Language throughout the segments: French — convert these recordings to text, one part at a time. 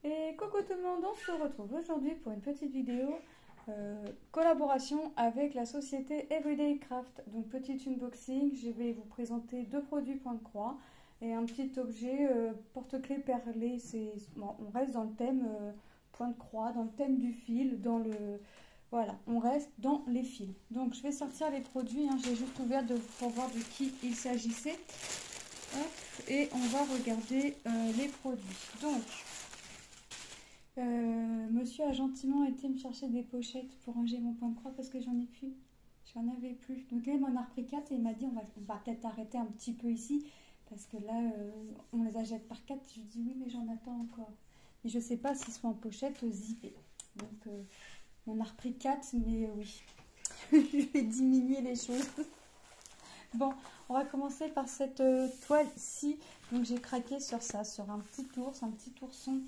Et coucou tout le monde, on se retrouve aujourd'hui pour une petite vidéo collaboration avec la société Everyday Craft. Donc petit unboxing, je vais vous présenter deux produits point de croix et un petit objet porte-clés perlé. Bon, on reste dans le thème point de croix, dans le thème du fil, voilà, on reste dans les fils. Donc je vais sortir les produits, hein. J'ai juste ouvert pour voir de qui il s'agissait. Et on va regarder les produits. Donc monsieur a gentiment été me chercher des pochettes pour ranger mon point de croix parce que j'en ai plus. J'en avais plus. Donc là, il m'en a repris 4 et il m'a dit on va peut-être arrêter un petit peu ici parce que là, on les achète par 4. Je lui dis oui, mais j'en attends encore. Et je sais pas s'ils sont en pochette zippées. Donc, on a repris 4, mais oui. Je vais diminuer les choses. Bon, on va commencer par cette toile-ci. Donc, j'ai craqué sur ça, sur un petit ourson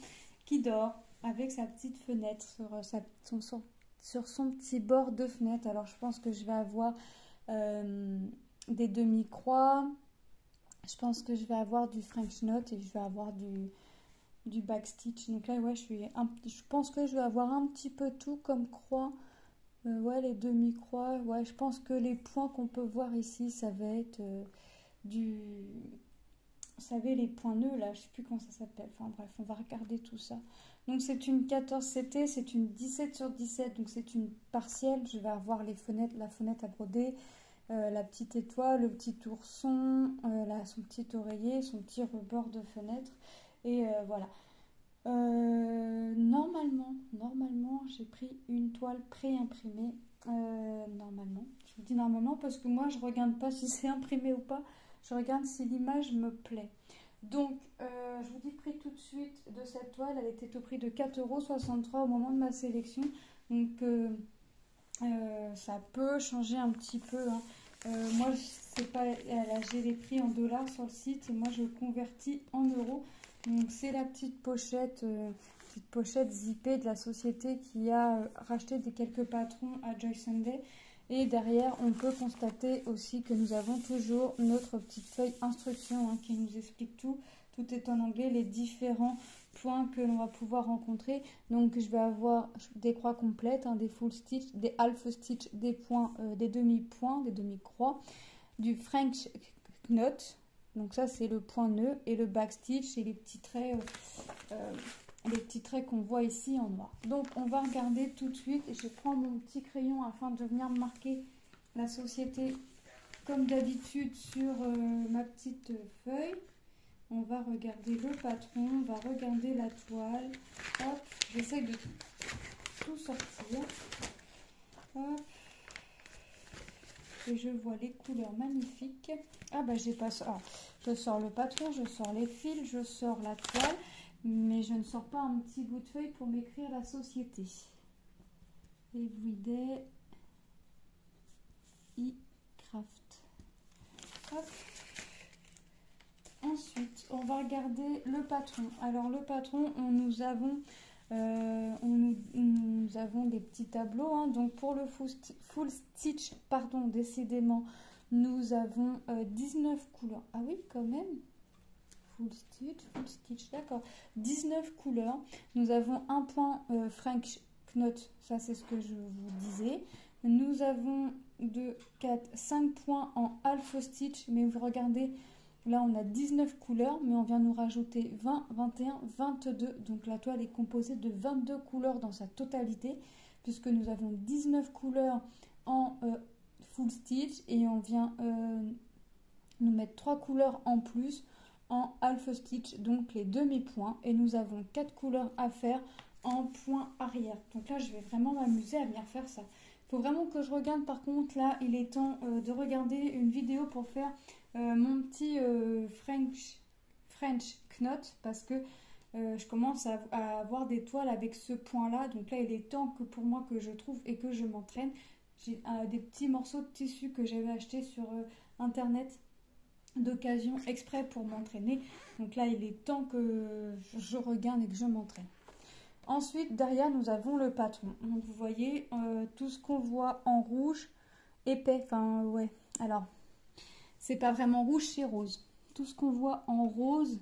qui dort avec sa petite fenêtre sur son petit bord de fenêtre. Alors je pense que je vais avoir des demi-croix, je pense que je vais avoir du French knot et je vais avoir du backstitch. Donc là ouais, je pense que je vais avoir un petit peu tout comme croix. Ouais, les demi-croix, ouais, je pense que les points qu'on peut voir ici, ça va être vous savez, les points nœuds là, je sais plus comment ça s'appelle. Enfin bref, on va regarder tout ça. Donc c'est une 14 CT, c'est une 17 sur 17, donc c'est une partielle. Je vais avoir la fenêtre à broder, la petite étoile, le petit ourson, son petit oreiller, son petit rebord de fenêtre. Et voilà. Normalement, j'ai pris une toile pré-imprimée. Normalement, je vous dis normalement parce que moi je regarde pas si c'est imprimé ou pas. Je regarde si l'image me plaît. Donc, je vous dis prix tout de suite de cette toile. Elle était au prix de 4,63 € au moment de ma sélection. Donc, ça peut changer un petit peu, hein. Moi, c'est pas, j'ai les prix en dollars sur le site et moi, je le convertis en euros. Donc, c'est la petite pochette zippée de la société qui a racheté quelques patrons à Joy Sunday. Et derrière, on peut constater aussi que nous avons toujours notre petite feuille instruction, hein, qui nous explique tout. Tout est en anglais, les différents points que l'on va pouvoir rencontrer. Donc, je vais avoir des croix complètes, hein, des full stitch, des half stitch, des points, des demi-points, des demi-croix, du French knot. Donc ça, c'est le point nœud et le back stitch et les petits traits qu'on voit ici en noir. Donc on va regarder tout de suite et je prends mon petit crayon afin de venir marquer la société comme d'habitude sur ma petite feuille. On va regarder le patron, on va regarder la toile. Hop, j'essaie de tout sortir. Hop. Et je vois les couleurs magnifiques. Ah bah j'ai pas ça. Ah, je sors le patron, je sors les fils, je sors la toile. Mais je ne sors pas un petit bout de feuille pour m'écrire la société. Everyday Craft. Hop. Ensuite, on va regarder le patron. Alors le patron, nous avons des petits tableaux, hein. Donc pour le full stitch, pardon, décidément, nous avons 19 couleurs. Ah oui, quand même. Full stitch, d'accord. 19 couleurs. Nous avons un point French knot, ça c'est ce que je vous disais. Nous avons 2, 4, 5 points en half stitch, mais vous regardez, là on a 19 couleurs, mais on vient nous rajouter 20, 21, 22. Donc la toile est composée de 22 couleurs dans sa totalité, puisque nous avons 19 couleurs en full stitch, et on vient nous mettre 3 couleurs en plus en half stitch, donc les demi-points, et nous avons 4 couleurs à faire en point arrière. Donc là je vais vraiment m'amuser à venir faire ça. Il faut vraiment que je regarde, par contre là il est temps de regarder une vidéo pour faire mon petit French knot, parce que je commence à avoir des toiles avec ce point là. Donc là il est temps que pour moi que je trouve et que je m'entraîne. J'ai des petits morceaux de tissu que j'avais acheté sur internet d'occasion exprès pour m'entraîner. Donc là il est temps que je regarde et que je m'entraîne. Ensuite derrière nous avons le patron. Donc vous voyez tout ce qu'on voit en rouge épais, enfin ouais, alors c'est pas vraiment rouge, c'est rose. Tout ce qu'on voit en rose,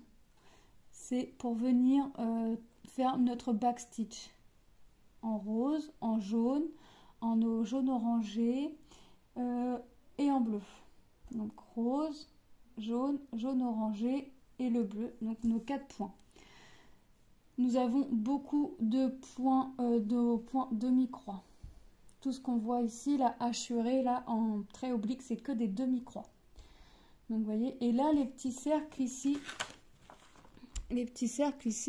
c'est pour venir faire notre backstitch en rose, en jaune, en jaune orangé et en bleu. Donc rose, jaune, jaune orangé et le bleu, donc nos 4 points. Nous avons beaucoup de points demi-croix. Tout ce qu'on voit ici, là, hachuré, là, en trait oblique, c'est que des demi-croix. Donc, vous voyez, et là, les petits cercles ici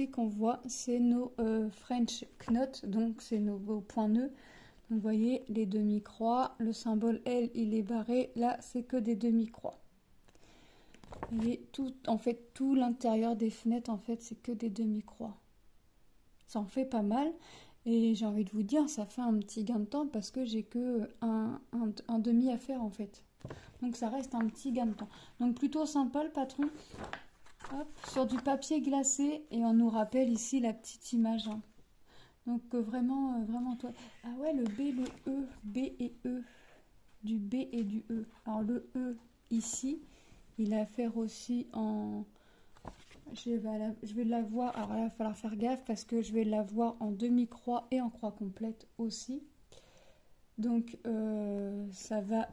qu'on voit, c'est nos French knot, donc c'est nos points nœuds. Donc, vous voyez, les demi-croix, le symbole L, il est barré, là, c'est que des demi-croix. Vous voyez, tout l'intérieur des fenêtres, en fait, c'est que des demi-croix. Ça en fait pas mal. Et j'ai envie de vous dire, ça fait un petit gain de temps parce que j'ai que un demi à faire en fait. Donc ça reste un petit gain de temps. Donc plutôt sympa le patron. Hop, sur du papier glacé et on nous rappelle ici la petite image. Hein. Donc vraiment, vraiment toi. Ah ouais, le B, le E, B et E. Du B et du E. Alors le E ici, il a à faire aussi en... Je vais l'avoir, alors là, il va falloir faire gaffe parce que je vais l'avoir en demi-croix et en croix complète aussi. Donc, ça va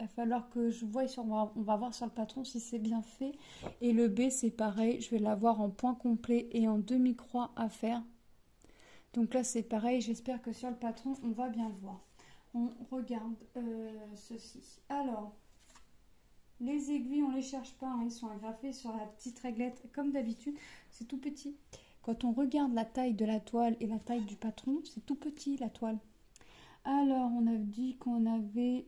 falloir que je voie on va voir sur le patron si c'est bien fait. Et le B, c'est pareil, je vais l'avoir en point complet et en demi-croix à faire. Donc là, c'est pareil, j'espère que sur le patron, on va bien le voir. On regarde ceci. Alors... Les aiguilles, on ne les cherche pas, hein, ils sont agrafés sur la petite réglette. Comme d'habitude, c'est tout petit. Quand on regarde la taille de la toile et la taille du patron, c'est tout petit la toile. Alors, on a dit qu'on avait...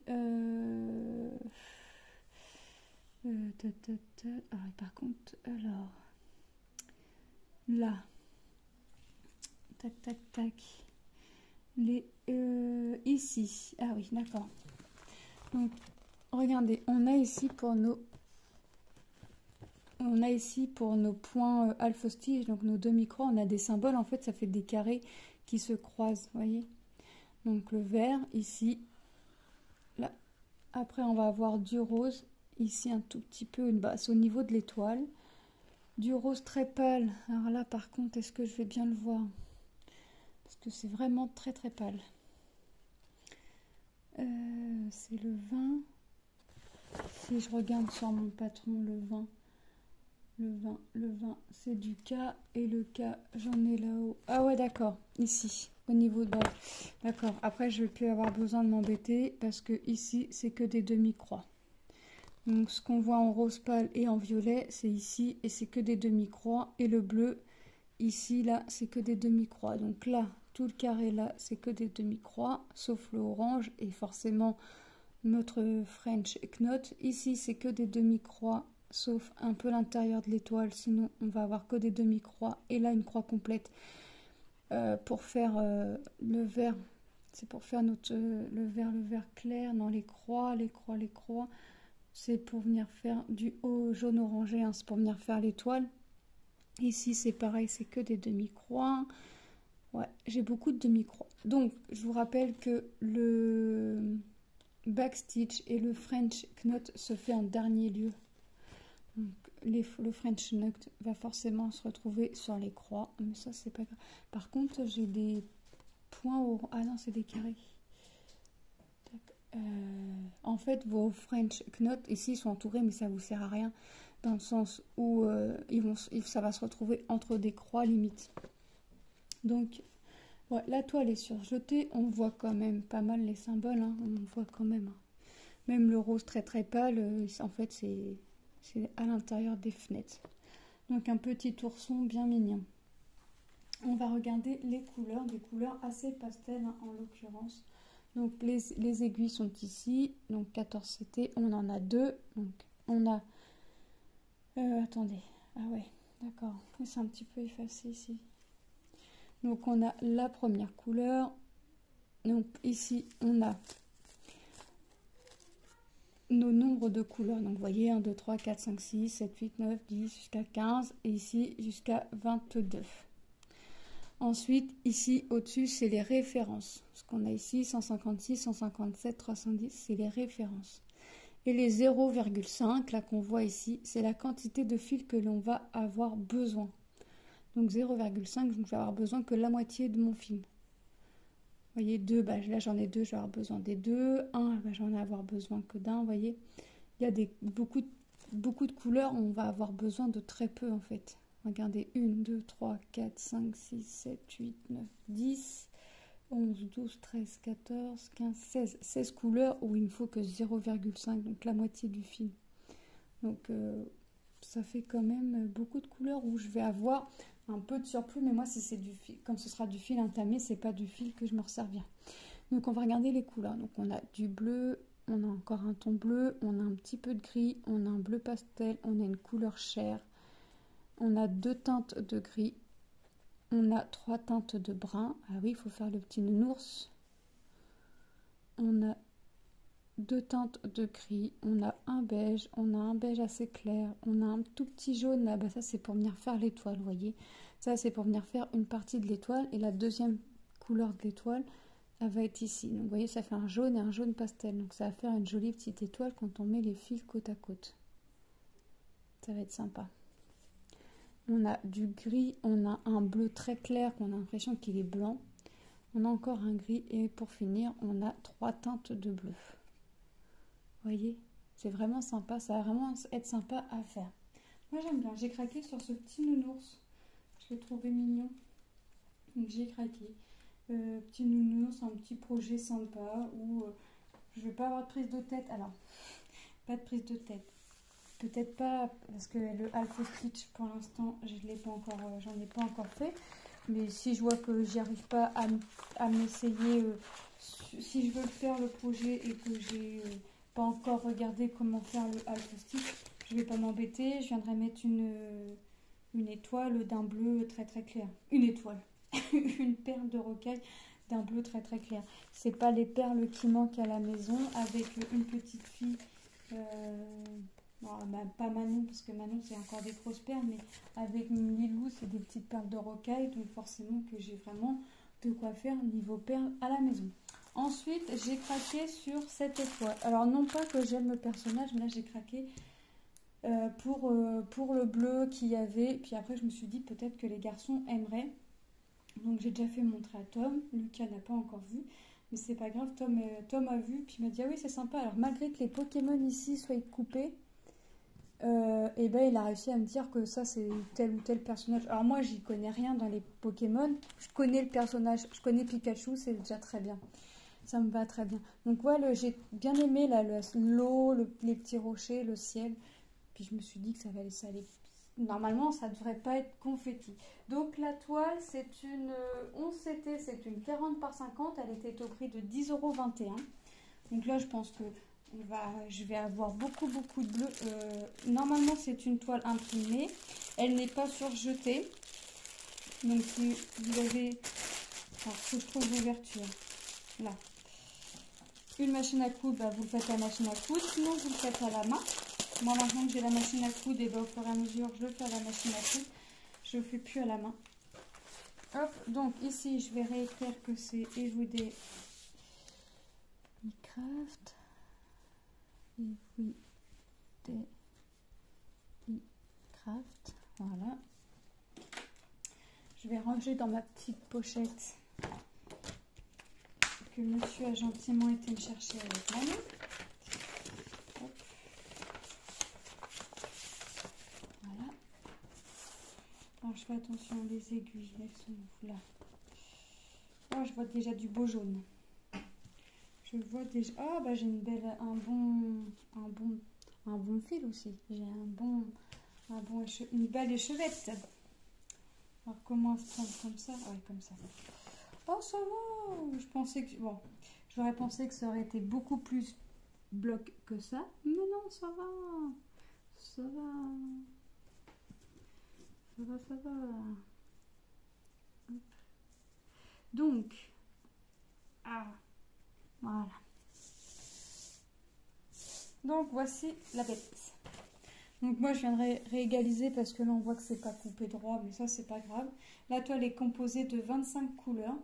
par contre, alors... Là. Tac, tac, tac. Ici. Ah oui, d'accord. Donc... Regardez, on a ici pour nos points alpha stitch, donc nos demi-croix, on a des symboles, en fait ça fait des carrés qui se croisent, voyez. Donc le vert ici, là. Après on va avoir du rose, ici un tout petit peu une basse au niveau de l'étoile. Du rose très pâle, alors là par contre est-ce que je vais bien le voir? Parce que c'est vraiment très très pâle. C'est le 20. Si je regarde sur mon patron, le 20, c'est du K et le K, j'en ai là-haut. Ah ouais, d'accord, ici, au niveau de bas. D'accord, après je vais plus avoir besoin de m'embêter parce que ici, c'est que des demi-croix. Donc ce qu'on voit en rose pâle et en violet, c'est ici et c'est que des demi-croix. Et le bleu, ici, là, c'est que des demi-croix. Donc là, tout le carré là, c'est que des demi-croix, sauf le orange et forcément... Notre French knot, ici c'est que des demi-croix, sauf un peu l'intérieur de l'étoile, sinon on va avoir que des demi-croix, et là une croix complète pour faire le vert, c'est pour faire le vert clair, dans les croix, c'est pour venir faire du haut jaune orangé, hein, c'est pour venir faire l'étoile. Ici c'est pareil, c'est que des demi-croix. Ouais, j'ai beaucoup de demi-croix. Donc je vous rappelle que le backstitch et le French knot se fait en dernier lieu. Donc, le French knot va forcément se retrouver sur les croix, mais ça c'est pas grave. Par contre, j'ai des points au... Ah non, c'est des carrés. En fait, vos French knot ici sont entourés, mais ça vous sert à rien dans le sens où ça va se retrouver entre des croix limite. Donc ouais, la toile est surjetée, on voit quand même pas mal les symboles, hein, on voit quand même. Hein. Même le rose très très pâle, en fait c'est à l'intérieur des fenêtres. Donc un petit ourson bien mignon. On va regarder les couleurs, des couleurs assez pastel hein, en l'occurrence. Donc les aiguilles sont ici, donc 14 CT, on en a deux. Donc on a... attendez, ah ouais, d'accord, c'est un petit peu effacé ici. Donc on a la première couleur. Donc ici on a nos nombres de couleurs. Donc vous voyez 1, 2, 3, 4, 5, 6, 7, 8, 9, 10 jusqu'à 15 et ici jusqu'à 22. Ensuite ici au-dessus c'est les références. Ce qu'on a ici 156, 157, 310 c'est les références. Et les 0,5, là qu'on voit ici, c'est la quantité de fil que l'on va avoir besoin. Donc 0,5, je ne vais avoir besoin que la moitié de mon fil. Vous voyez, 2, bah, là j'en ai 2, je vais avoir besoin des 2. 1, bah, j'en ai avoir besoin que d'un, vous voyez. Il y a beaucoup de couleurs, on va avoir besoin de très peu en fait. Regardez, 1, 2, 3, 4, 5, 6, 7, 8, 9, 10, 11, 12, 13, 14, 15, 16. 16 couleurs où il ne faut que 0,5, donc la moitié du fil. Donc ça fait quand même beaucoup de couleurs où je vais avoir un peu de surplus, mais moi si c'est du fil, comme ce sera du fil entamé, c'est pas du fil que je me resservirai. Donc on va regarder les couleurs. Donc on a du bleu, on a encore un ton bleu, on a un petit peu de gris, on a un bleu pastel, on a une couleur chair, on a 2 teintes de gris, on a 3 teintes de brun. Ah oui, il faut faire le petit nounours. On a 2 teintes de gris, on a un beige assez clair, on a un tout petit jaune là, bah ça c'est pour venir faire l'étoile, vous voyez. Ça c'est pour venir faire une partie de l'étoile et la deuxième couleur de l'étoile, elle va être ici. Donc vous voyez, ça fait un jaune et un jaune pastel. Donc ça va faire une jolie petite étoile quand on met les fils côte à côte. Ça va être sympa. On a du gris, on a un bleu très clair qu'on a l'impression qu'il est blanc. On a encore un gris et pour finir, on a 3 teintes de bleu. Vous voyez, c'est vraiment sympa, ça va vraiment être sympa à faire. Moi j'aime bien, j'ai craqué sur ce petit nounours. Je l'ai trouvé mignon. Donc j'ai craqué. Petit nounours, un petit projet sympa où je vais pas avoir de prise de tête. Alors, pas de prise de tête. Peut-être pas parce que le Alpha Stitch pour l'instant, je l'ai pas encore, j'en ai pas encore fait. Mais si je vois que j'y arrive pas à m'essayer, si je veux faire le projet et que j'ai pas encore regardé comment faire le Alpha Stitch, je vais pas m'embêter. Je viendrai mettre une étoile d'un bleu très très clair. Une étoile. Une perle de rocaille d'un bleu très très clair. C'est pas les perles qui manquent à la maison avec une petite fille. Bon, bah, pas Manon parce que Manon c'est encore des grosses perles, mais avec Lilou c'est des petites perles de rocaille, donc forcément que j'ai vraiment de quoi faire niveau perles à la maison. Ensuite j'ai craqué sur cette étoile. Alors non pas que j'aime le personnage, mais là j'ai craqué pour le bleu qu'il y avait. Puis après je me suis dit peut-être que les garçons aimeraient. Donc j'ai déjà fait montrer à Tom, Lucas n'a pas encore vu, mais c'est pas grave, Tom a vu, puis il m'a dit ah oui c'est sympa. Alors malgré que les Pokémon ici soient coupés, et ben il a réussi à me dire que ça c'est tel ou tel personnage. Alors moi j'y connais rien dans les Pokémon, je connais le personnage, je connais Pikachu, c'est déjà très bien. Ça me va très bien. Donc voilà, j'ai bien aimé là, l'eau, les petits rochers, le ciel. Puis je me suis dit que ça allait. Normalement, ça ne devrait pas être confetti. Donc la toile, c'est une 11 CT, c'est une 40 par 50. Elle était au prix de 10,21 €. Donc là, je pense que je vais avoir beaucoup de bleu. Normalement, c'est une toile imprimée. Elle n'est pas surjetée. Donc si vous avez... Alors, que je trouve l'ouverture. Là. Une machine à coudre, bah, vous le faites à la machine à coudre. Sinon, vous le faites à la main. Moi, maintenant que j'ai la machine à coudre, et ben, au fur et à mesure, je le fais à la machine à coudre. Je ne le fais plus à la main. Hop, donc ici, je vais réécrire que c'est Everyday Craft. Everyday Craft. Voilà. Je vais ranger dans ma petite pochette que monsieur a gentiment été me chercher avec Manon. Voilà. Alors je fais attention, les aiguilles, elles sont là. Oh, je vois déjà du beau jaune. Je vois déjà. Ah bah j'ai un bon fil aussi. J'ai une belle échevette. Alors comment se prendre comme ça? Ouais, comme ça. Oh ça va. Je pensais que j'aurais pensé que ça aurait été beaucoup plus bloc que ça, mais non, ça va. Ça va. Ça va. Hop. Donc, voilà. Donc voici la bête. Donc moi je viendrai réégaliser parce que là on voit que c'est pas coupé droit, mais ça c'est pas grave. La toile est composée de 25 couleurs.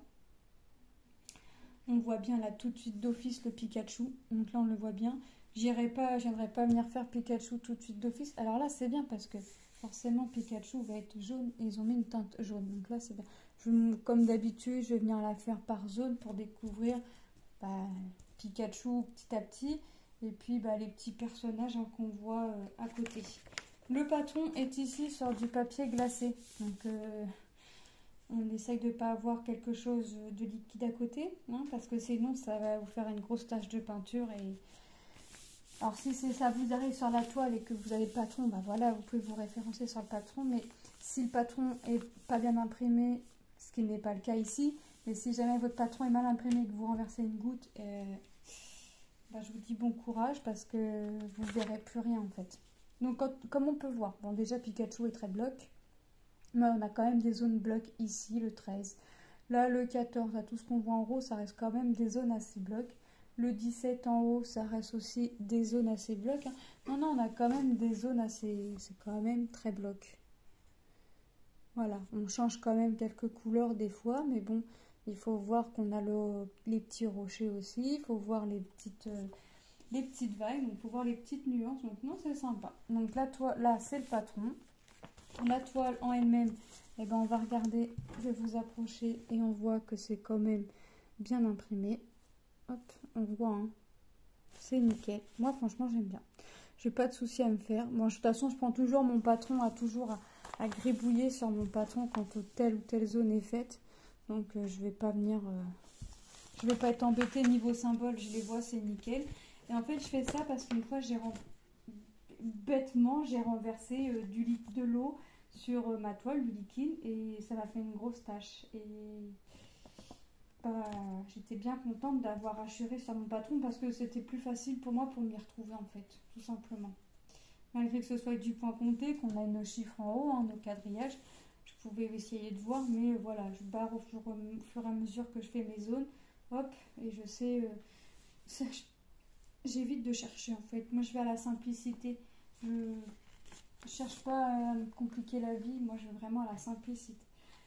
On voit bien là tout de suite d'office le Pikachu. Donc là on le voit bien. je viendrai pas venir faire Pikachu tout de suite d'office. Alors là, c'est bien parce que forcément, Pikachu va être jaune et ils ont mis une teinte jaune. Donc là, c'est bien. Comme d'habitude, je vais venir la faire par zone pour découvrir bah, Pikachu petit à petit. Et puis bah, les petits personnages hein, qu'on voit à côté. Le patron est ici sur du papier glacé. Donc on essaye de ne pas avoir quelque chose de liquide à côté. Hein, parce que sinon, ça va vous faire une grosse tache de peinture. Alors si ça vous arrive sur la toile et que vous avez le patron, bah voilà, vous pouvez vous référencer sur le patron. Mais si le patron est pas bien imprimé, ce qui n'est pas le cas ici, mais si jamais votre patron est mal imprimé et que vous renversez une goutte, bah, je vous dis bon courage parce que vous ne verrez plus rien en fait. Donc comme on peut voir, bon déjà Pikachu est très bloc, mais on a quand même des zones bloc ici, le 13. Là le 14, là, tout ce qu'on voit en haut, ça reste quand même des zones assez bloc. Le 17 en haut, ça reste aussi des zones assez bloc. Hein. Non, on a quand même des zones assez... C'est quand même très bloc. Voilà, on change quand même quelques couleurs des fois, mais bon, il faut voir qu'on a les petits rochers aussi. Il faut voir les petites vagues, donc il faut voir les petites nuances. Donc non, c'est sympa. Donc la toile, là, c'est le patron. La toile en elle-même, eh ben, on va regarder, je vais vous approcher et on voit que c'est quand même bien imprimé. Hop, on voit, hein. C'est nickel. Moi, franchement, j'aime bien. J'ai pas de souci à me faire. Bon, de toute façon, je prends toujours mon patron à gribouiller sur mon patron quand telle ou telle zone est faite. Donc, je vais pas venir... je vais pas être embêtée niveau symbole. Je les vois, c'est nickel. Et en fait, je fais ça parce qu'une fois, bêtement, j'ai renversé de l'eau sur ma toile, du liquide. Et ça m'a fait une grosse tache. Et... j'étais bien contente d'avoir assuré sur mon patron parce que c'était plus facile pour moi pour m'y retrouver en fait, tout simplement. Malgré que ce soit du point compté, qu'on a nos chiffres en haut, hein, nos quadrillages, je pouvais essayer de voir, mais voilà, je barre au fur et à mesure que je fais mes zones, hop, et je sais, j'évite de chercher en fait. Moi je vais à la simplicité, je cherche pas à me compliquer la vie, moi je vais vraiment à la simplicité.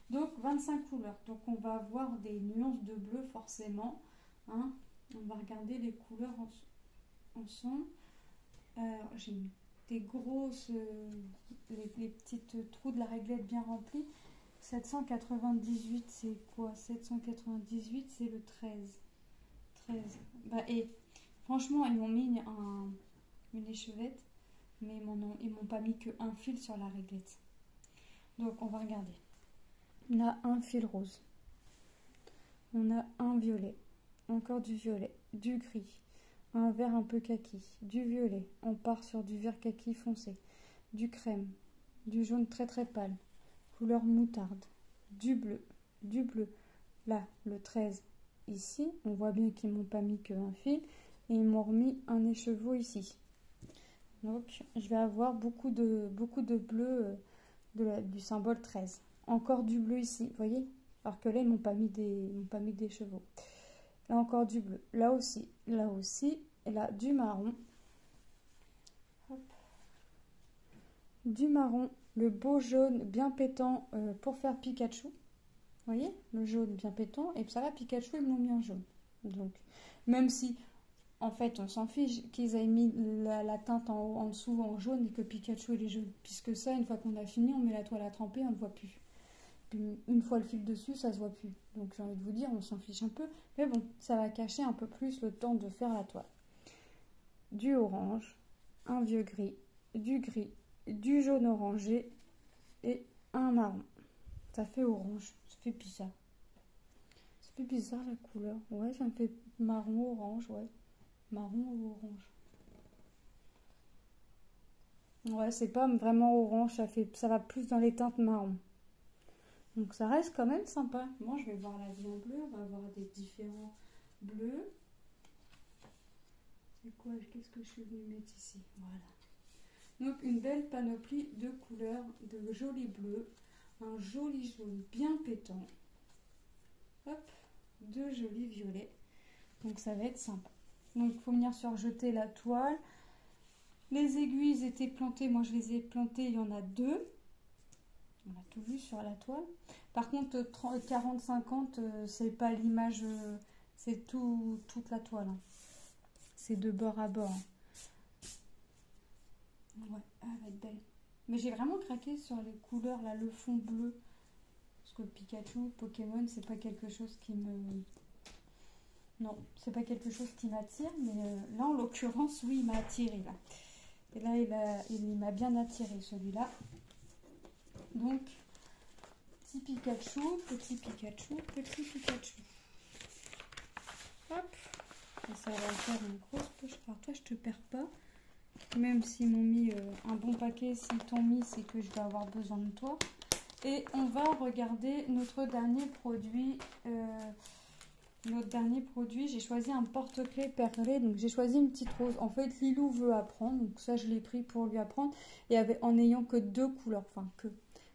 Donc 25 couleurs. Donc on va avoir des nuances de bleu forcément. Hein. On va regarder les couleurs ensemble. J'ai mis des grosses, les petites trous de la réglette bien remplis. 798 c'est quoi? 798 c'est le 13. 13. Bah, et franchement ils m'ont mis une échevette. Mais ils m'ont pas mis qu'un fil sur la réglette. Donc on va regarder. On a un fil rose, on a un violet, encore du violet, du gris, un vert un peu kaki, du violet, on part sur du vert kaki foncé, du crème, du jaune très très pâle, couleur moutarde, du bleu, là le 13 ici, on voit bien qu'ils m'ont pas mis qu'un fil, et ils m'ont remis un écheveau ici. Donc je vais avoir beaucoup de bleu du symbole 13. Encore du bleu ici, vous voyez? Alors que là, ils m'ont pas mis des chevaux. Là encore du bleu. Là aussi. Et là, du marron. Hop. Du marron. Le beau jaune bien pétant pour faire Pikachu. Vous voyez? Le jaune bien pétant. Et puis ça là, Pikachu, ils l'ont mis en jaune. Donc, même si, en fait, on s'en fiche qu'ils aient mis la teinte en dessous en jaune et que Pikachu il est jaune. Puisque ça, une fois qu'on a fini, on met la toile à tremper, on ne le voit plus. Une fois le fil dessus, ça se voit plus. Donc j'ai envie de vous dire, on s'en fiche un peu. Mais bon, ça va cacher un peu plus le temps de faire la toile. Du orange, un vieux gris, du jaune orangé et un marron. Ça fait orange. Ça fait bizarre. Ça fait bizarre la couleur. Ouais, ça me fait marron, orange, ouais. Marron ou orange. Ouais, c'est pas vraiment orange, ça va plus dans les teintes marron. Donc ça reste quand même sympa. Moi, je vais voir la vie en bleu. On va avoir des différents bleus. C'est quoi? Qu'est-ce que je suis venue mettre ici? Voilà. Donc une belle panoplie de couleurs, de jolis bleus, un joli jaune bien pétant. Hop, deux jolis violets. Donc ça va être sympa. Donc il faut venir surjeter la toile. Les aiguilles étaient plantées. Moi, je les ai plantées. Il y en a deux. On a tout vu sur la toile. Par contre, 40-50, c'est pas l'image, c'est toute la toile. Hein. C'est de bord à bord. Hein. Ouais, elle va être belle. Mais j'ai vraiment craqué sur les couleurs, là, le fond bleu. Parce que Pikachu, Pokémon, c'est pas quelque chose qui me... Non, c'est pas quelque chose qui m'attire, mais là, en l'occurrence, oui, il m'a attiré, là. Et là, il m'a bien attiré, celui-là. Donc, petit Pikachu, petit Pikachu, petit Pikachu. Hop. Et ça va faire une grosse poche. Alors toi, je te perds pas. Même s'ils m'ont mis un bon paquet, s'ils t'ont mis, c'est que je vais avoir besoin de toi. Et on va regarder notre dernier produit. J'ai choisi un porte-clés perlé. Donc j'ai choisi une petite rose. En fait, Lilou veut apprendre. Donc ça, je l'ai pris pour lui apprendre. Et en n'ayant que deux couleurs. Enfin,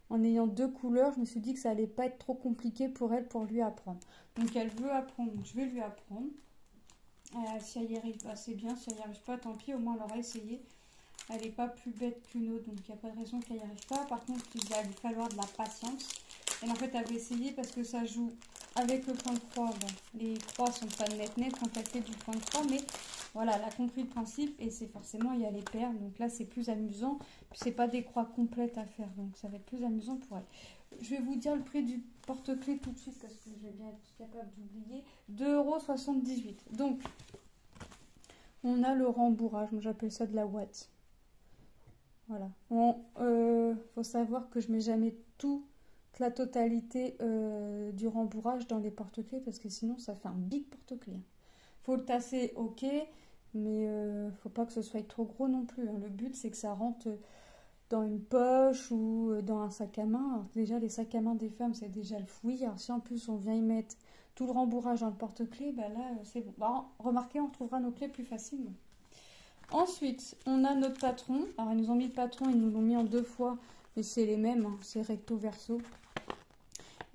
en ayant deux couleurs, je me suis dit que ça allait pas être trop compliqué pour elle pour lui apprendre. Donc elle veut apprendre. Donc je vais lui apprendre. Si elle y arrive, bah, c'est bien. Si elle n'y arrive pas, tant pis. Au moins, elle aura essayé. Elle n'est pas plus bête qu'une autre, donc il n'y a pas de raison qu'elle n'y arrive pas. Par contre, il va lui falloir de la patience. Et en fait, elle va essayer parce que ça joue avec le point de croix. Bon, les croix sont pas net quand elle fait du point de croix, mais voilà, elle a compris le principe et c'est forcément, il y a les perles. Donc là, c'est plus amusant. C'est pas des croix complètes à faire, donc ça va être plus amusant pour elle. Je vais vous dire le prix du porte-clés tout de suite parce que je vais bien être capable d'oublier. 2,78 €. Donc, on a le rembourrage. Moi, j'appelle ça de la ouate. Voilà. Faut savoir que je mets jamais toute la totalité du rembourrage dans les porte-clés parce que sinon ça fait un big porte-clés. Faut le tasser, ok, mais faut pas que ce soit trop gros non plus. Le but c'est que ça rentre dans une poche ou dans un sac à main. Alors, déjà les sacs à main des femmes c'est déjà le fouillis. Alors si en plus on vient y mettre tout le rembourrage dans le porte-clés, bah là c'est bon. Bah, remarquez, on retrouvera nos clés plus facilement. Ensuite, on a notre patron. Alors, ils nous ont mis le patron, ils nous l'ont mis en 2 fois, mais c'est les mêmes, hein, c'est recto verso.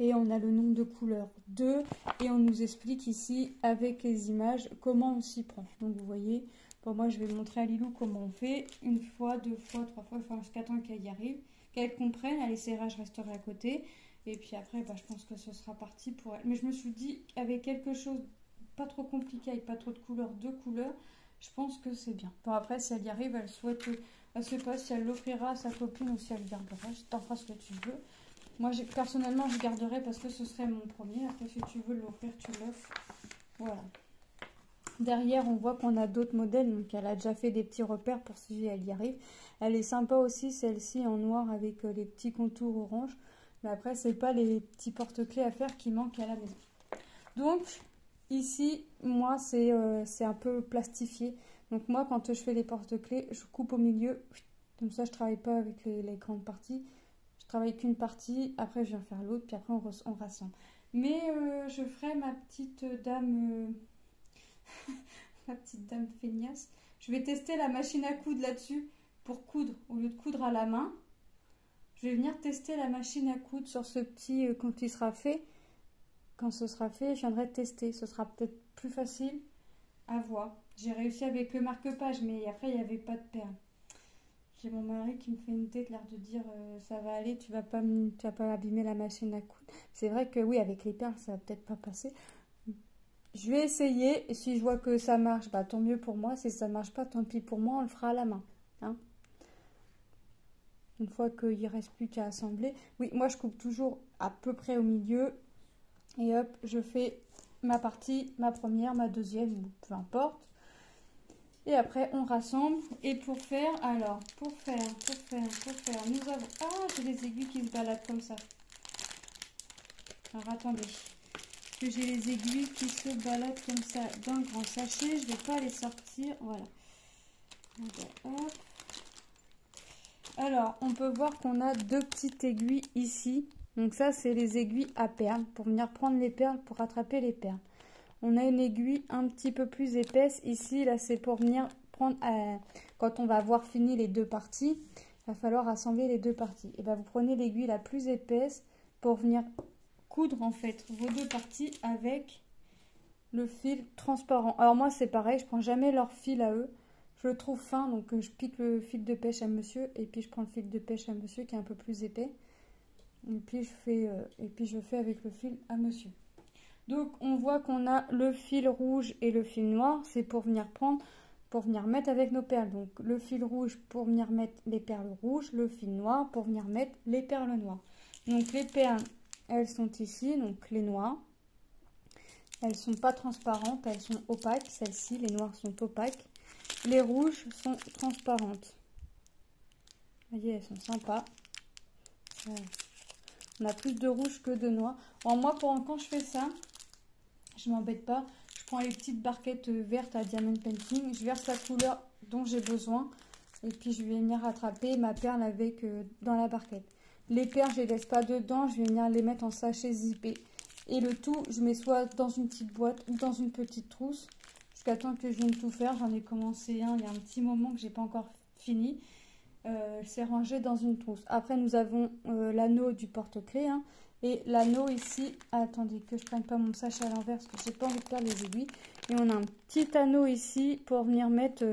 Et on a le nombre de couleurs 2, et on nous explique ici, avec les images, comment on s'y prend. Donc, vous voyez, pour moi, je vais montrer à Lilou comment on fait. 1 fois, 2 fois, 3 fois, enfin, jusqu'à temps qu'elle y arrive. Qu'elle comprenne, elle essaiera, je resterai à côté. Et puis après, bah, je pense que ce sera parti pour elle. Mais je me suis dit, avec quelque chose pas trop compliqué, avec pas trop de couleurs, 2 couleurs, je pense que c'est bien. Bon, après, si elle y arrive, elle sait pas si elle l'offrira à sa copine ou si elle le gardera. T'en feras ce que tu veux. Moi, personnellement, je garderai parce que ce serait mon premier. Après, si tu veux l'offrir, tu l'offres. Voilà. Derrière, on voit qu'on a d'autres modèles. Donc, elle a déjà fait des petits repères pour si elle y arrive. Elle est sympa aussi, celle-ci en noir avec les petits contours orange. Mais après, c'est pas les petits porte-clés à faire qui manquent à la maison. Donc, ici, moi, c'est un peu plastifié. Donc moi, quand je fais les porte-clés, je coupe au milieu. Comme ça, je travaille pas avec les grandes parties. Je travaille qu'une partie, après je viens faire l'autre, puis après on rassemble. Mais je ferai ma petite dame... ma petite dame feignasse. Je vais tester la machine à coudre là-dessus pour coudre. Au lieu de coudre à la main, je vais venir tester la machine à coudre sur ce petit... quand il sera fait. Quand ce sera fait, je viendrai tester. Ce sera peut-être plus facile à voir. J'ai réussi avec le marque-page, mais après, il n'y avait pas de perles. J'ai mon mari qui me fait une tête, l'air de dire ça va aller, tu vas pas abîmer la machine à coudre. C'est vrai que oui, avec les perles, ça va peut-être pas passer. Je vais essayer, et si je vois que ça marche, bah tant mieux pour moi. Si ça marche pas, tant pis pour moi, on le fera à la main. Hein, une fois qu'il ne reste plus qu'à assembler. Oui, moi je coupe toujours à peu près au milieu. Et hop, je fais ma partie, ma première, ma deuxième, peu importe. Et après, on rassemble. Et pour faire, nous avons... Ah, j'ai des aiguilles qui se baladent comme ça. Alors, attendez. Que j'ai les aiguilles qui se baladent comme ça dans le grand sachet. Je ne vais pas les sortir. Voilà. Hop. Alors, on peut voir qu'on a 2 petites aiguilles ici. Donc ça, c'est les aiguilles à perles. Pour venir prendre les perles, pour rattraper les perles. On a une aiguille un petit peu plus épaisse. Ici, là, c'est pour venir prendre... quand on va avoir fini les 2 parties, il va falloir assembler les 2 parties. Et bien, vous prenez l'aiguille la plus épaisse pour venir coudre, en fait, vos 2 parties avec le fil transparent. Alors, moi, c'est pareil. Je prends jamais leur fil à eux. Je le trouve fin, donc je pique le fil de pêche à monsieur. Et puis, je prends le fil de pêche à monsieur qui est un peu plus épais. Et puis, je fais avec le fil à monsieur. Donc, on voit qu'on a le fil rouge et le fil noir. C'est pour venir prendre pour venir mettre avec nos perles. Donc le fil rouge pour venir mettre les perles rouges, le fil noir pour venir mettre les perles noires. Donc les perles, elles sont ici, donc les noires. Elles sont pas transparentes, elles sont opaques. Celles-ci, les noires sont opaques. Les rouges sont transparentes. Vous voyez, elles sont sympas. On a plus de rouge que de noir. Alors moi, quand je fais ça, je m'embête pas. Je prends les petites barquettes vertes à Diamond Painting. Je verse la couleur dont j'ai besoin. Et puis, je vais venir rattraper ma perle avec dans la barquette. Les perles, je les laisse pas dedans. Je vais venir les mettre en sachet zippé. Et le tout, je mets soit dans une petite boîte ou dans une petite trousse. Jusqu'à temps que je vienne tout faire. J'en ai commencé un il y a un petit moment que j'ai pas encore fini. C'est rangé dans une trousse. Après, nous avons l'anneau du porte-clés. Hein, et l'anneau ici, attendez que je prenne pas mon sachet à l'envers parce que j'ai pas envie de perdre les aiguilles. Et on a un petit anneau ici pour venir mettre,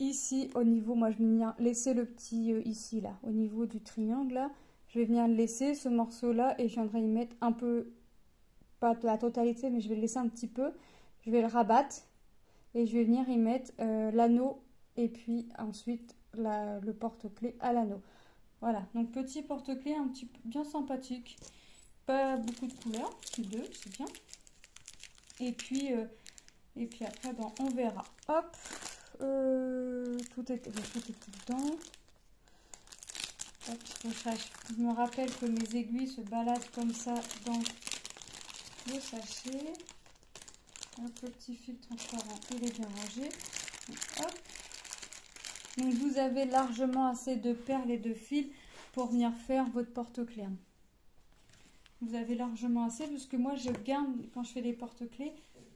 ici au niveau, moi je vais venir laisser le petit ici là, au niveau du triangle là. Je vais venir laisser ce morceau là et je viendrai y mettre un peu, pas la totalité, mais je vais le laisser un petit peu. Je vais le rabattre et je vais venir y mettre l'anneau et puis ensuite le porte-clés à l'anneau. Voilà, donc petit porte-clés un petit peu bien sympathique. Pas beaucoup de couleurs, 2, c'est bien. Et puis après, bon, on verra. Hop, tout était dedans. Hop, je me rappelle que mes aiguilles se baladent comme ça dans le sachet. Hop, le petit fil transparent, il est bien rangé. Donc, hop. Donc vous avez largement assez de perles et de fils pour venir faire votre porte-clés. Vous avez largement assez parce que moi je garde, quand je fais les porte-clés,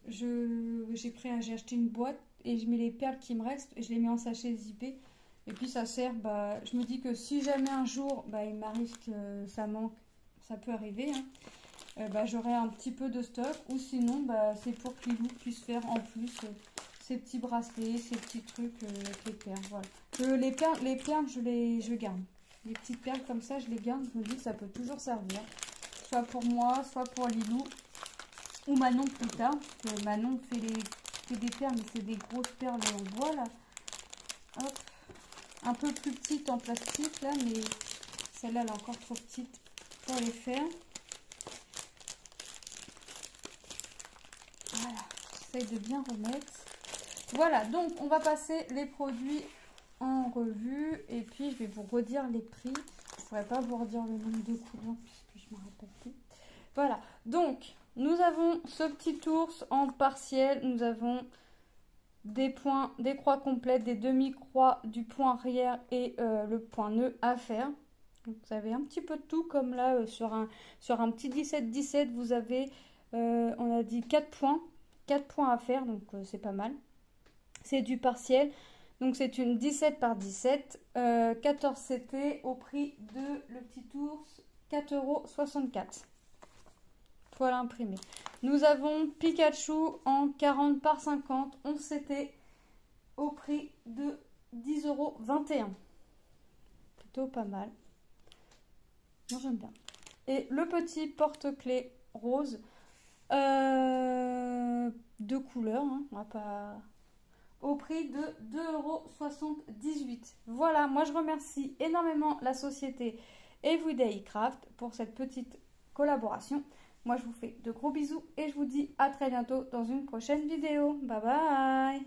j'ai acheté une boîte et je mets les perles qui me restent et je les mets en sachet zippé. Et puis ça sert, je me dis que si jamais un jour il m'arrive que ça manque, ça peut arriver, hein, j'aurai un petit peu de stock. Ou sinon c'est pour que Lilou puisse faire en plus ces petits bracelets, ces petits trucs avec les perles. Voilà. Les perles je garde. Les petites perles comme ça, je les garde. Je me dis que ça peut toujours servir. Soit pour moi, soit pour Lilou. Ou Manon plus tard. Parce que Manon fait des perles, mais c'est des grosses perles en bois là. Hop. Un peu plus petites en plastique là, mais celle-là elle est encore trop petite pour les faire. Voilà. J'essaye de bien remettre. Voilà, donc on va passer les produits en revue et puis je vais vous redire les prix. Je ne pourrais pas vous redire le nombre de couleurs puisque je ne me rappelle plus. Voilà, donc nous avons ce petit ours en partiel. Nous avons des points, des croix complètes, des demi-croix, du point arrière et le point nœud à faire. Donc, vous avez un petit peu de tout comme là sur un petit 17-17 vous avez, on a dit 4 points à faire, donc c'est pas mal. C'est du partiel, donc c'est une 17 par 17, 14 CT au prix de le petit ours, 4,64 €. Toile imprimée. Nous avons Pikachu en 40 par 50, 11 CT au prix de 10,21 €. Plutôt pas mal. Moi j'aime bien. Et le petit porte-clés rose, de couleur, hein, on va pas... au prix de 2,78 €. Voilà, moi je remercie énormément la société Everyday Craft pour cette petite collaboration. Moi je vous fais de gros bisous et je vous dis à très bientôt dans une prochaine vidéo. Bye bye!